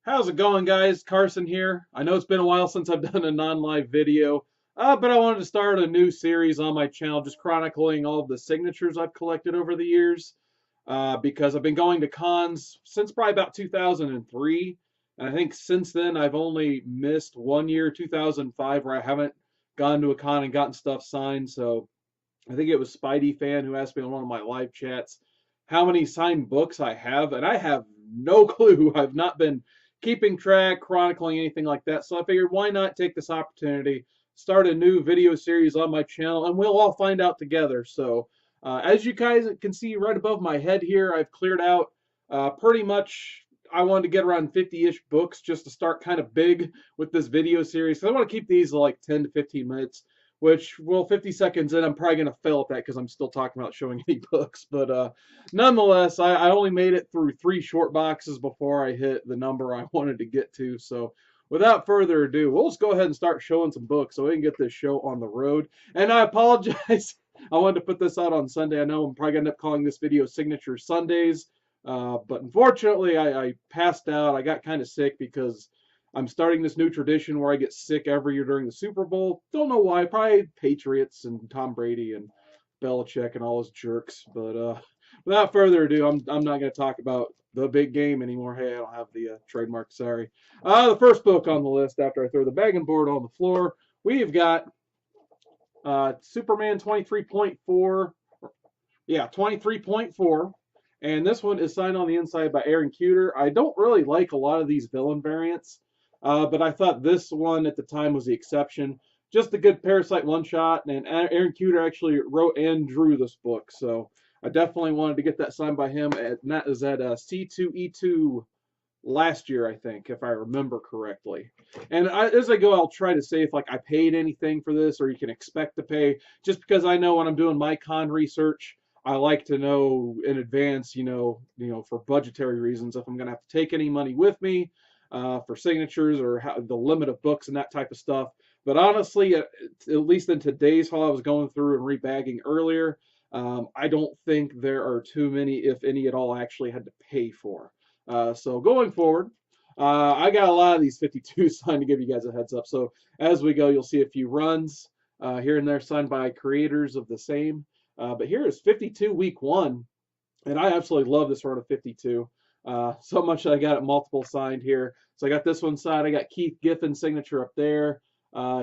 How's it going, guys? Carson here. I know it's been a while since I've done a non-live video, but I wanted to start a new series on my channel just chronicling all of the signatures I've collected over the years, because I've been going to cons since probably about 2003, and I think since then I've only missed one year, 2005, where I haven't gone to a con and gotten stuff signed. So I think it was Spidey Fan who asked me on one of my live chats how many signed books I have, and I have no clue. I've not been keeping track, chronicling anything like that. So I figured why not take this opportunity, start a new video series on my channel, and we'll all find out together. So as you guys can see right above my head here, I've cleared out pretty much. I wanted to get around 50-ish books just to start kind of big with this video series. So I want to keep these like 10 to 15 minutes, which, well, 50 seconds in, I'm probably going to fail at that because I'm still talking about showing any books. But nonetheless, I only made it through 3 short boxes before I hit the number I wanted to get to. So without further ado, we'll just go ahead and start showing some books so we can get this show on the road. And I apologize. I wanted to put this out on Sunday. I know I'm probably going to end up calling this video Signature Sundays. But unfortunately, I passed out. I got kind of sick because I'm starting this new tradition where I get sick every year during the Super Bowl. Don't know why. Probably Patriots and Tom Brady and Belichick and all those jerks. But without further ado, I'm not going to talk about the big game anymore. Hey, I don't have the trademark. Sorry. The first book on the list after I throw the bagging board on the floor, we've got Superman 23.4. Yeah, 23.4. And this one is signed on the inside by Aaron Cuter. I don't really like a lot of these villain variants, but I thought this one at the time was the exception. Just a good Parasite one-shot, and Aaron Cuter actually wrote and drew this book, so I definitely wanted to get that signed by him. And that is at C2E2 last year, I think, if I remember correctly. And as I go, I'll try to say if like I paid anything for this or you can expect to pay, just because I know when I'm doing my con research, I like to know in advance, for budgetary reasons, if I'm going to have to take any money with me for signatures or the limit of books and that type of stuff. But honestly, at least in today's haul, I was going through and rebagging earlier. I don't think there are too many, if any at all, I actually had to pay for. So going forward, I got a lot of these 52 signed to give you guys a heads up. So as we go, you'll see a few runs here and there signed by creators of the same. But here is 52 week 1, and I absolutely love this run of 52. So much that I got it multiple signed here. So I got this one signed. I got Keith Giffen signature up there.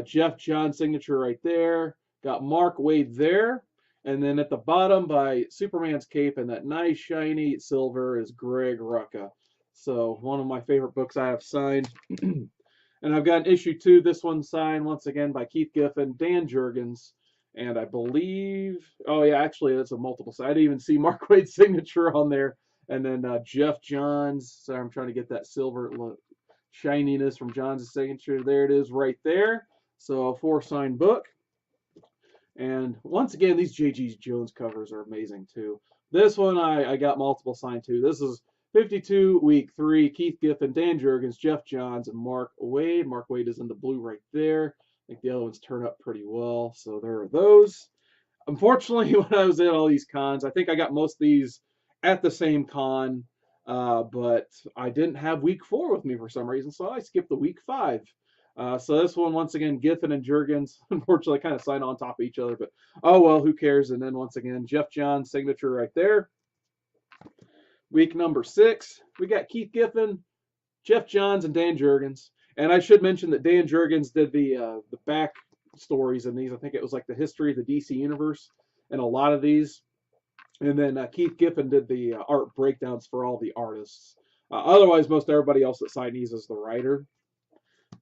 Jeff John signature right there. Got Mark Waid there. And then at the bottom by Superman's cape and that nice shiny silver is Greg Rucka. So one of my favorite books I have signed. And I've got an issue 2, this one signed once again by Keith Giffen, Dan Jurgens, and I believe, oh yeah, actually that's a multiple sign. I didn't even see Mark Waid's signature on there. And then Jeff Johns, sorry, I'm trying to get that silver shininess from Johns' signature. There it is right there. So a 4 signed book. And once again, these J.G. Jones covers are amazing too. This one I got multiple signed too. This is 52 week 3. Keith Giffen, Dan Jurgens, Jeff Johns, and Mark Waid. Mark Waid is in the blue right there. I think the other ones turn up pretty well. So there are those. Unfortunately, when I was at all these cons, I think I got most of these at the same con, but I didn't have week 4 with me for some reason, so I skipped the week 5. So this one, once again, Giffen and Jurgens, unfortunately, kind of signed on top of each other, but oh well, who cares? And then once again, Jeff John's signature right there. Week number 6, we got Keith Giffen, Jeff Johns, and Dan Jurgens. And I should mention that Dan Jurgens did the back stories in these. I think it was like the history of the DC universe and a lot of these. And then Keith Giffen did the art breakdowns for all the artists. Otherwise, most everybody else that signed these is the writer.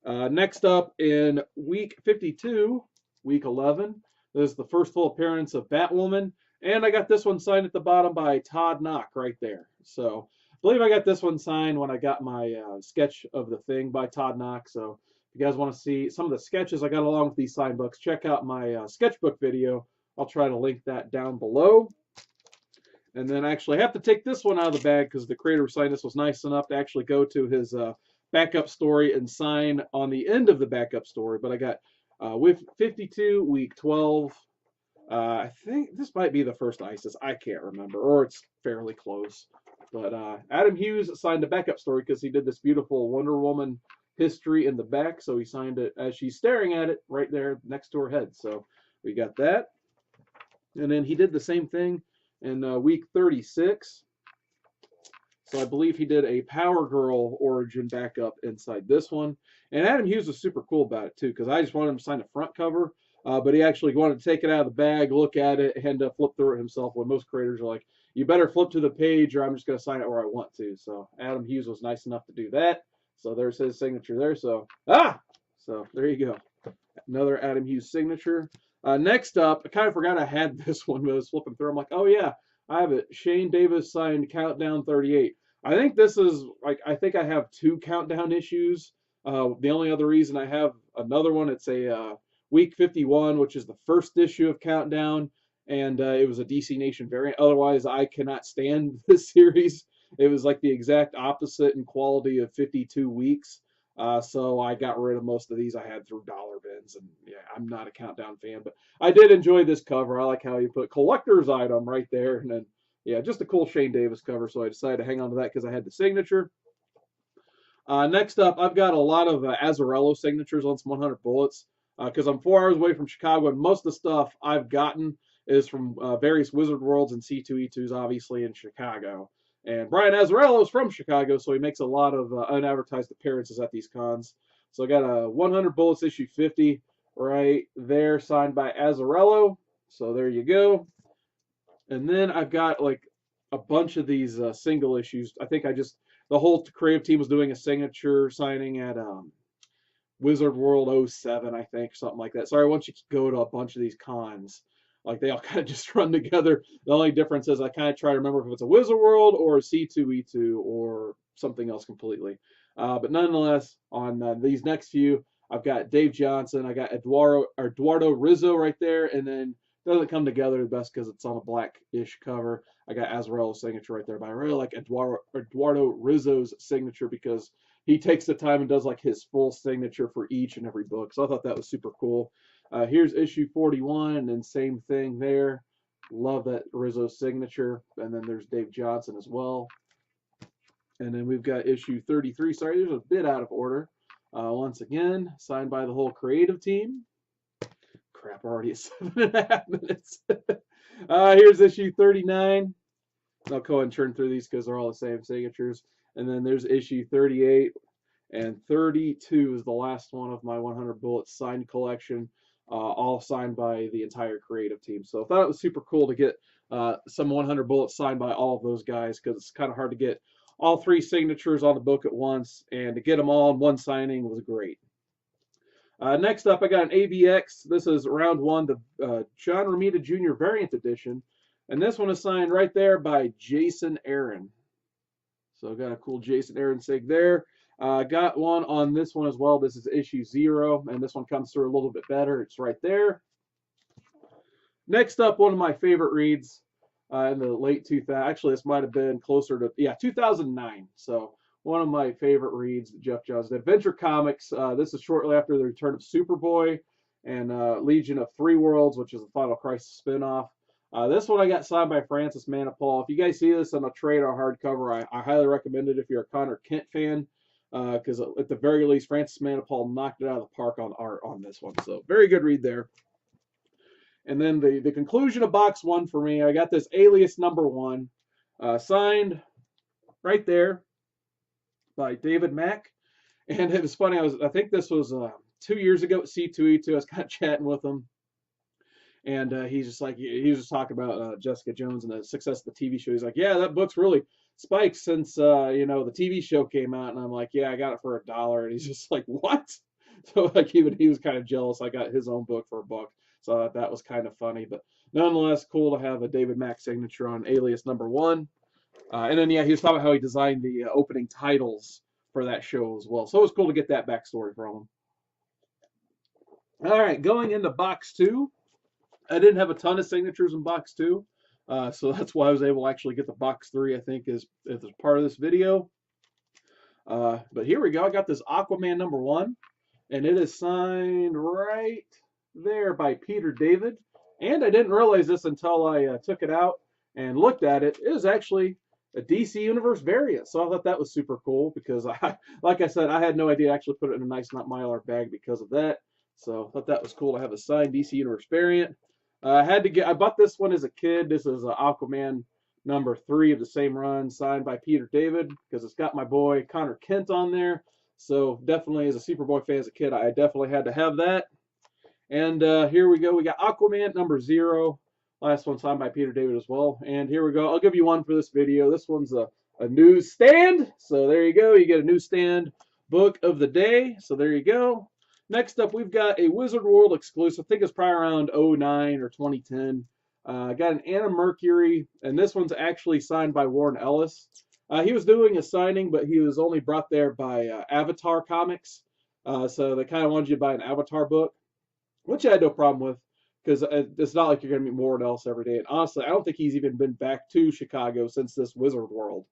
Next up in week 52, week 11, this is the first full appearance of Batwoman. And I got this one signed at the bottom by Todd Knock right there. So I believe I got this one signed when I got my sketch of the Thing by Todd Knock. So if you guys want to see some of the sketches I got along with these signed books, check out my sketchbook video. I'll try to link that down below. And then actually I have to take this one out of the bag because the creator who signed this was nice enough to actually go to his backup story and sign on the end of the backup story. But I got with 52, week 12. I think this might be the first ISIS. I can't remember, or it's fairly close. But Adam Hughes signed a backup story because he did this beautiful Wonder Woman history in the back. So he signed it as she's staring at it right there next to her head. So we got that. And then he did the same thing in week 36. So I believe he did a Power Girl origin backup inside this one. And Adam Hughes was super cool about it too, because I just wanted him to sign the front cover, but he actually wanted to take it out of the bag, look at it, and flip through it himself. When most creators are like, you better flip to the page or I'm just going to sign it where I want to. So Adam Hughes was nice enough to do that. So there's his signature there. So there you go. Another Adam Hughes signature. Next up, I kind of forgot I had this one when I was flipping through. I'm like, oh yeah, I have it. Shane Davis signed Countdown 38. I think this is like, I think I have 2 Countdown issues. The only other reason I have another one, it's a week 51, which is the first issue of Countdown, and it was a DC Nation variant. Otherwise, I cannot stand this series. It was like the exact opposite in quality of 52 weeks. So I got rid of most of these I had through dollar bins, and yeah, I'm not a Countdown fan, but I did enjoy this cover. I like how you put collector's item right there, and then yeah, just a cool Shane Davis cover, so I decided to hang on to that because I had the signature. Next up, I've got a lot of Azzarello signatures on some 100 bullets because I'm 4 hours away from Chicago, and most of the stuff I've gotten is from various Wizard Worlds and C2E2s, obviously, in Chicago. And Brian Azzarello is from Chicago, so he makes a lot of unadvertised appearances at these cons. So I got a 100 bullets issue 50 right there, signed by Azzarello. So there you go. And then I've got like a bunch of these single issues. I think the whole creative team was doing a signature signing at Wizard World 07, I think, something like that. Sorry, I want you to go to a bunch of these cons. Like they all kind of just run together. The only difference is I kind of try to remember if it's a Wizard World or a C2E2 or something else completely. But nonetheless, on these next few, I've got Dave Johnson, I got Eduardo Rizzo right there, and then doesn't come together the best because it's on a black-ish cover. I got Azzarello's signature right there, but I really like Eduardo Rizzo's signature because he takes the time and does like his full signature for each and every book. So I thought that was super cool. Here's issue 41, and then same thing there. Love that Rizzo signature. And then there's Dave Johnson as well. And then we've got issue 33. Sorry, there's a bit out of order. Once again, signed by the whole creative team. Crap, already at 7.5 minutes. Here's issue 39. I'll go ahead and turn through these because they're all the same signatures. And then there's issue 38. And 32 is the last one of my 100 bullets signed collection, all signed by the entire creative team. So I thought it was super cool to get some 100 bullets signed by all of those guys because it's kind of hard to get all 3 signatures on the book at once, and to get them all in one signing was great. Next up, I got an AVX. This is round 1, the John Romita Jr. variant edition, and this one is signed right there by Jason Aaron. So got a cool Jason Aaron sig there. Got one on this one as well. This is issue 0, and this one comes through a little bit better. It's right there. Next up, one of my favorite reads in the late 2000s. Actually, this might have been closer to, 2009. So one of my favorite reads that Jeff Johns did. Adventure Comics. This is shortly after the return of Superboy and Legion of Three Worlds, which is the Final Crisis spinoff. This one I got signed by Francis Manapul. If you guys see this on a trade or hardcover, I highly recommend it if you're a Connor Kent fan, because at the very least, Francis Manapul knocked it out of the park on art on this one. So very good read there. And then the conclusion of box 1 for me, I got this Alias #1 signed right there by David Mack. And it was funny, I think this was 2 years ago at C2E2. I was kind of chatting with him. And he's just like, he was just talking about Jessica Jones and the success of the TV show. He's like, yeah, that book's really spiked since, the TV show came out. And I'm like, yeah, I got it for $1. And he's just like, what? So like he was kind of jealous. I got his own book for $1. So that was kind of funny. But nonetheless, cool to have a David Mack signature on Alias #1. And then, yeah, he was talking about how he designed the opening titles for that show as well. So it was cool to get that backstory from him. All right, going into box 2. I didn't have a ton of signatures in box 2, so that's why I was able to actually get the box 3, I think, as part of this video. But here we go. I got this Aquaman #1, and it is signed right there by Peter David. And I didn't realize this until I took it out and looked at it. It is actually a DC Universe variant. So I thought that was super cool because like I said, I had no idea. I actually put it in a nice not Mylar bag because of that. So I thought that was cool to have a signed DC Universe variant. I bought this one as a kid. This is Aquaman #3 of the same run, signed by Peter David, because it's got my boy Connor Kent on there. So definitely, as a Superboy fan as a kid, I definitely had to have that. And here we go. We got Aquaman #0. Last one signed by Peter David as well. And here we go. I'll give you one for this video. This one's a newsstand. So there you go. You get a newsstand book of the day. So there you go. Next up, we've got a Wizard World exclusive. I think it's probably around 09 or 2010. Got an Anna Mercury, and this one's actually signed by Warren Ellis. He was doing a signing, but he was only brought there by Avatar Comics. So they kind of wanted you to buy an Avatar book, which I had no problem with, because it's not like you're going to meet Warren Ellis every day. And honestly, I don't think he's even been back to Chicago since this Wizard World.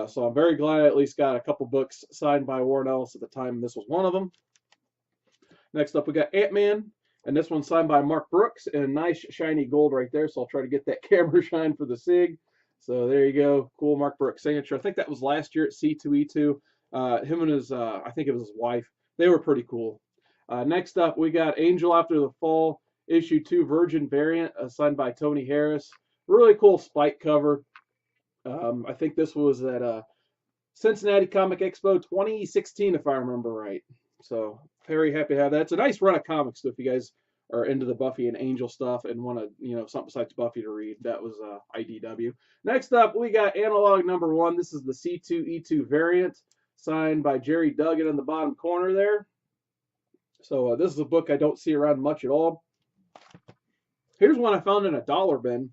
So I'm very glad I at least got a couple books signed by Warren Ellis at the time, and this was one of them. Next up, we got Ant-Man, and this one's signed by Mark Brooks, and nice shiny gold right there, so I'll try to get that camera shine for the SIG. So there you go, cool Mark Brooks signature. I think that was last year at C2E2. Him and his, I think it was his wife, they were pretty cool. Next up, we got Angel After the Fall, issue 2 Virgin variant, signed by Tony Harris. Really cool spike cover. I think this was at Cincinnati Comic Expo 2016, if I remember right. So very happy to have that. It's a nice run of comics, so if you guys are into the Buffy and Angel stuff and want to, something besides Buffy to read, that was IDW. Next up, we got Analog #1. This is the C2E2 variant, signed by Jerry Duggan in the bottom corner there. So this is a book I don't see around much at all. Here's one I found in a dollar bin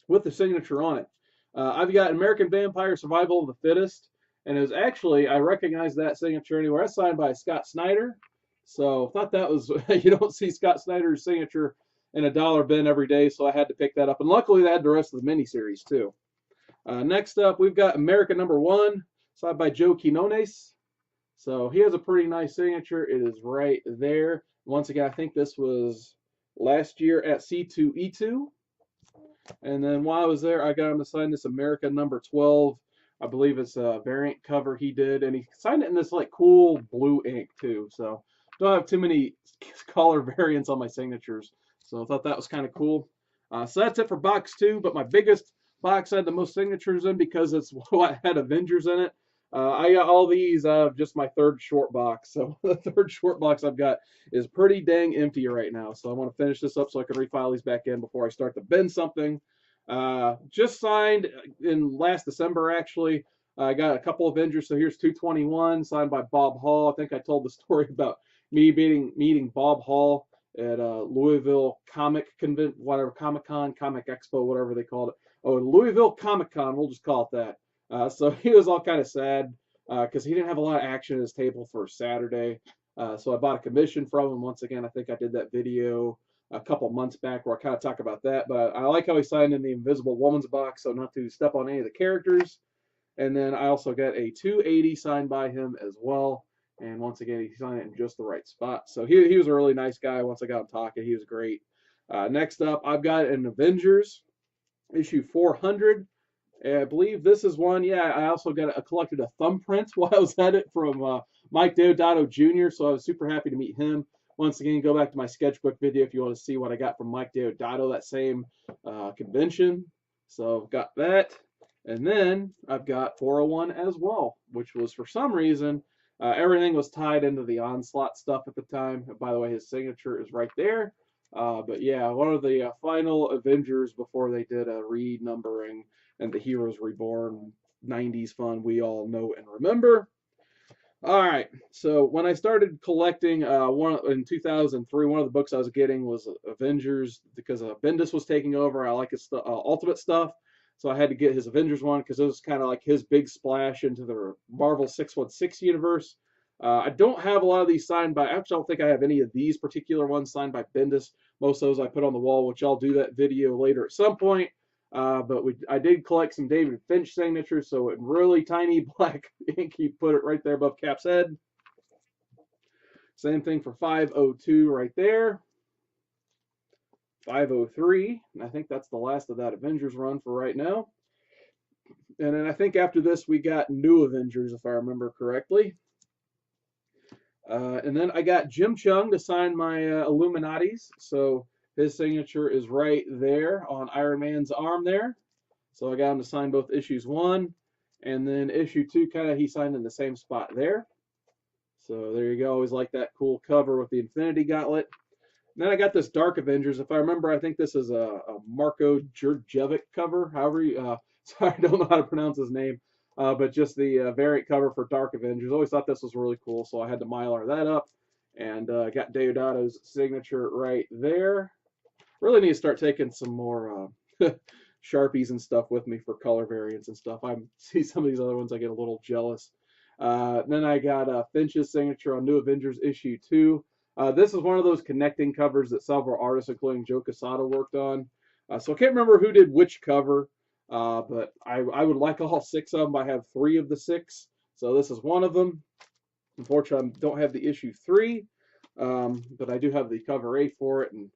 with the signature on it. I've got American Vampire Survival of the Fittest, and it was actually, I recognize that signature anywhere. That's signed by Scott Snyder. So thought that was, you don't see Scott Snyder's signature in a dollar bin every day, so I had to pick that up. And luckily, they had the rest of the miniseries too. Next up, we've got America #1, signed by Joe Quinones. So he has a pretty nice signature. It is right there. Once again, I think this was last year at C2E2. And then while I was there, I got him to sign this America #12. I believe it's a variant cover he did, and he signed it in this like cool blue ink too. So don't have too many color variants on my signatures. So I thought that was kind of cool. So that's it for box 2. But my biggest box had the most signatures in because it's what had Avengers in it. I got all these just my third short box. So the third short box I've got is pretty dang empty right now. So I want to finish this up so I can refile these back in before I start to bin something. Just signed in last December, actually. I got a couple of Avengers. So here's 221 signed by Bob Hall. I think I told the story about me meeting Bob Hall at Louisville Comic Convent, whatever, Comic-Con, Comic Expo, whatever they called it. Oh, Louisville Comic-Con, we'll just call it that. So he was all kind of sad because he didn't have a lot of action at his table for Saturday. So I bought a commission from him. Once again, I think I did that video a couple months back where I kind of talk about that. But I like how he signed in the Invisible Woman's box, so not to step on any of the characters. And then I also got a 280 signed by him as well. And once again, he signed it in just the right spot. So he was a really nice guy. Once I got him talking, he was great. Next up, I've got an Avengers issue 400. And I believe this is one. Yeah, I also collected a thumbprint while I was at it from Mike Deodato Jr. So I was super happy to meet him. Once again, go back to my sketchbook video if you want to see what I got from Mike Deodato that same convention. So I've got that. And then I've got 401 as well, which was for some reason, everything was tied into the Onslaught stuff at the time. By the way, his signature is right there. But yeah, one of the final Avengers before they did a renumbering and the Heroes Reborn 90s fun we all know and remember. All right, so when I started collecting in 2003, one of the books I was getting was Avengers because Bendis was taking over. I like his Ultimate stuff, so I had to get his Avengers one because it was kind of like his big splash into the Marvel 616 universe. I don't have a lot of these signed by, actually I don't think I have any of these particular ones signed by Bendis. Most of those I put on the wall, which I'll do that video later at some point. But I did collect some David Finch signatures, so in really tiny black ink, you put it right there above Cap's head. Same thing for 502 right there. 503, and I think that's the last of that Avengers run for right now. And then I think after this we got New Avengers, if I remember correctly. And then I got Jim Chung to sign my Illuminatis. So his signature is right there on Iron Man's arm there. So I got him to sign both issues 1. And then issue 2, kind of he signed in the same spot there. So there you go. Always like that cool cover with the Infinity Gauntlet. And then I got this Dark Avengers. If I remember, I think this is a Marko Djurjevic cover. However, sorry, I don't know how to pronounce his name. But just the variant cover for Dark Avengers. Always thought this was really cool, so I had to Mylar that up. And got Deodato's signature right there. Really need to start taking some more Sharpies and stuff with me for color variants and stuff. I see some of these other ones, I get a little jealous. Then I got Finch's signature on New Avengers issue 2. This is one of those connecting covers that several artists, including Joe Quesada, worked on. So I can't remember who did which cover, but I would like all 6 of them. I have 3 of the 6, so this is one of them. Unfortunately, I don't have the issue 3, but I do have the cover A for it. And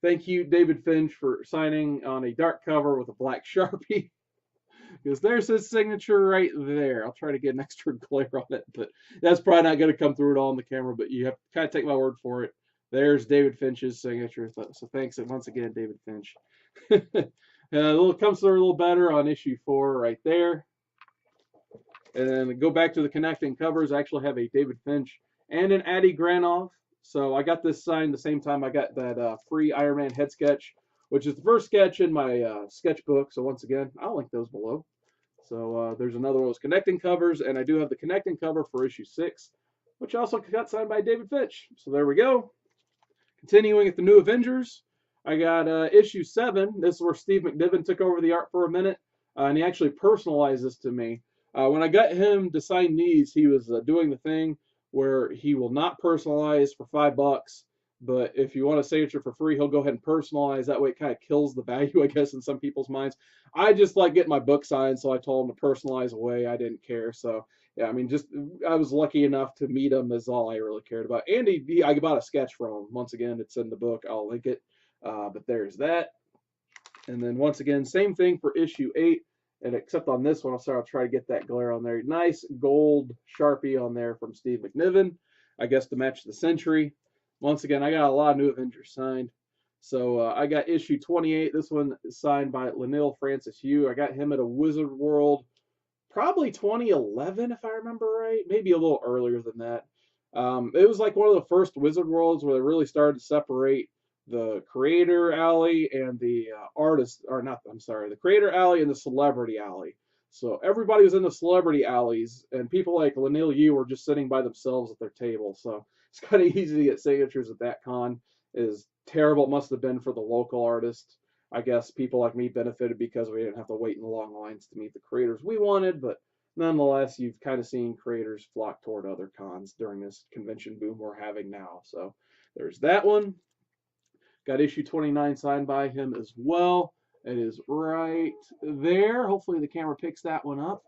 thank you, David Finch, for signing on a dark cover with a black Sharpie. Because there's his signature right there. I'll try to get an extra glare on it, but that's probably not going to come through at all on the camera, but you have to kind of take my word for it. There's David Finch's signature. So thanks once again, David Finch. It comes through a little better on issue 4 right there. And then go back to the connecting covers. I actually have a David Finch and an Adi Granoff. So I got this signed the same time I got that free Iron Man head sketch, which is the first sketch in my sketchbook. So once again, I'll link those below. So there's another one of those connecting covers, and I do have the connecting cover for issue 6, which also got signed by David Finch. So there we go. Continuing at the New Avengers, I got issue 7. This is where Steve McNiven took over the art for a minute, and he actually personalized this to me. When I got him to sign these, he was doing the thing where he will not personalize for $5, but if you want a signature for free, he'll go ahead and personalize. That way it kind of kills the value, I guess, in some people's minds. I just like getting my book signed, so I told him to personalize away. I didn't care. So, yeah, I mean, I was lucky enough to meet him is all I really cared about. And I bought a sketch from him. Once again, it's in the book. I'll link it. But there's that. And then once again, same thing for issue 8. And except on this one, I'll try to get that glare on there. Nice gold Sharpie on there from Steve McNiven, I guess to match the century. Once again, I got a lot of New Avengers signed. So I got issue 28. This one is signed by Lanil Francis Yu. I got him at a Wizard World, probably 2011, if I remember right. Maybe a little earlier than that. It was like one of the first Wizard Worlds where they really started to separate the creator alley and the the creator alley and the celebrity alley. So everybody was in the celebrity alleys, and people like Lanil Yu were just sitting by themselves at their table. So it's kind of easy to get signatures at that con. As terrible it must have been for the local artists. I guess people like me benefited because we didn't have to wait in the long lines to meet the creators we wanted, but nonetheless, you've kind of seen creators flock toward other cons during this convention boom we're having now. So there's that one. Got issue 29 signed by him as well. It is right there. Hopefully the camera picks that one up.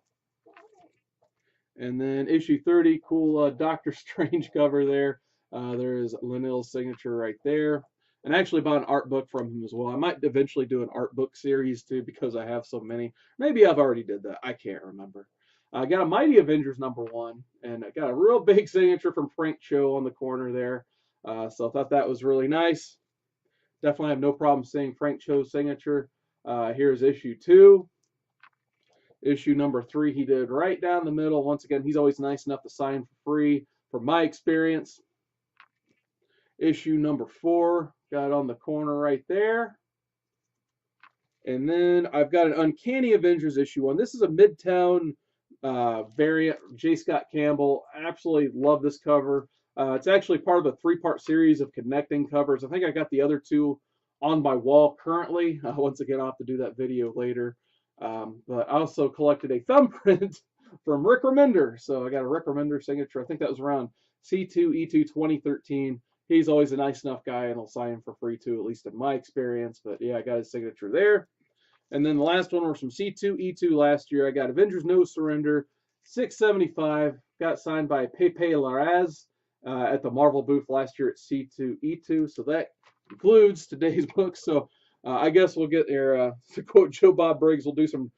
And then issue 30, cool Doctor Strange cover there. There is Lanil's signature right there. And I actually bought an art book from him as well. I might eventually do an art book series too because I have so many. Maybe I've already did that. I can't remember. I got a Mighty Avengers #1, and I got a real big signature from Frank Cho on the corner there. So I thought that was really nice. Definitely have no problem seeing Frank Cho's signature. Here's issue 2. Issue number 3, he did right down the middle. Once again, he's always nice enough to sign for free, from my experience. Issue number 4, got it on the corner right there. And then I've got an Uncanny Avengers issue 1. This is a Midtown variant, J. Scott Campbell. I absolutely love this cover. It's actually part of a 3-part series of connecting covers. I think I got the other 2 on my wall currently. Once again, I'll have to do that video later. But I also collected a thumbprint from Rick Remender. So I got a Rick Remender signature. I think that was around C2E2 2013. He's always a nice enough guy, and he'll sign for free too, at least in my experience. But yeah, I got his signature there. And then the last one was from C2E2 last year. I got Avengers No Surrender, 675. Got signed by Pepe Larraz at the Marvel booth last year at C2E2. So that concludes today's book. So I guess we'll get there. To quote Joe Bob Briggs, we'll do some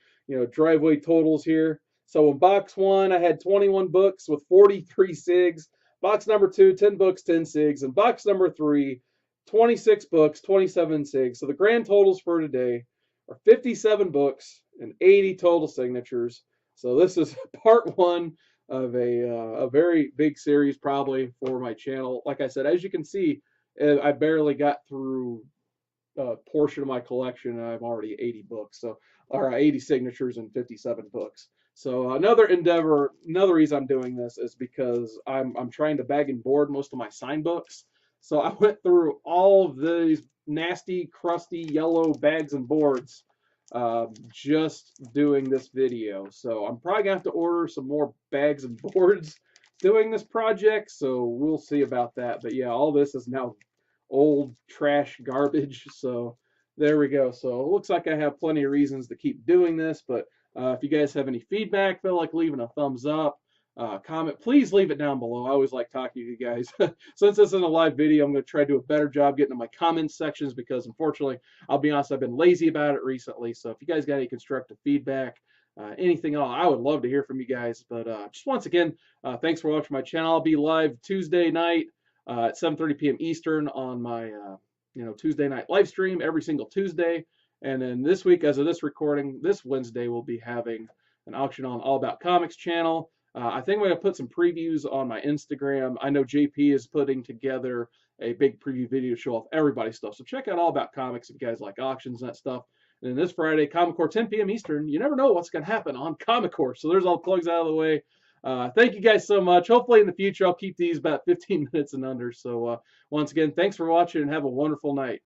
driveway totals here. So in box 1, I had 21 books with 43 SIGs. Box number 2, 10 books, 10 SIGs. And box number 3, 26 books, 27 SIGs. So the grand totals for today are 57 books and 80 total signatures. So this is part 1 of a very big series probably for my channel. Like I said, as you can see, I barely got through a portion of my collection, and I'm already 80 books, or 80 signatures and 57 books. So another endeavor, another reason I'm doing this is because I'm trying to bag and board most of my sign books. So I went through all of these nasty, crusty, yellow bags and boards just doing this video. So I'm probably gonna have to order some more bags and boards doing this project. So we'll see about that. But yeah, all this is now old trash garbage. So there we go. So it looks like I have plenty of reasons to keep doing this. But if you guys have any feedback, feel like leaving a thumbs up, comment, please leave it down below. I always like talking to you guys. Since this isn't a live video, I'm going to try to do a better job getting to my comments sections because unfortunately, I'll be honest, I've been lazy about it recently. So if you guys got any constructive feedback, anything at all, I would love to hear from you guys. But just once again, thanks for watching my channel. I'll be live Tuesday night at 7:30 p.m. Eastern on my Tuesday night live stream every single Tuesday. And then this week, as of this recording, this Wednesday, we'll be having an auction on All About Comics channel. I think I'm going to put some previews on my Instagram. I know JP is putting together a big preview video to show off everybody's stuff. So check out All About Comics if you guys like auctions and that stuff. And then this Friday, Comic Core, 10 p.m. Eastern. You never know what's going to happen on Comic Core. So there's all the plugs out of the way. Thank you guys so much. Hopefully in the future, I'll keep these about 15 minutes and under. So once again, thanks for watching and have a wonderful night.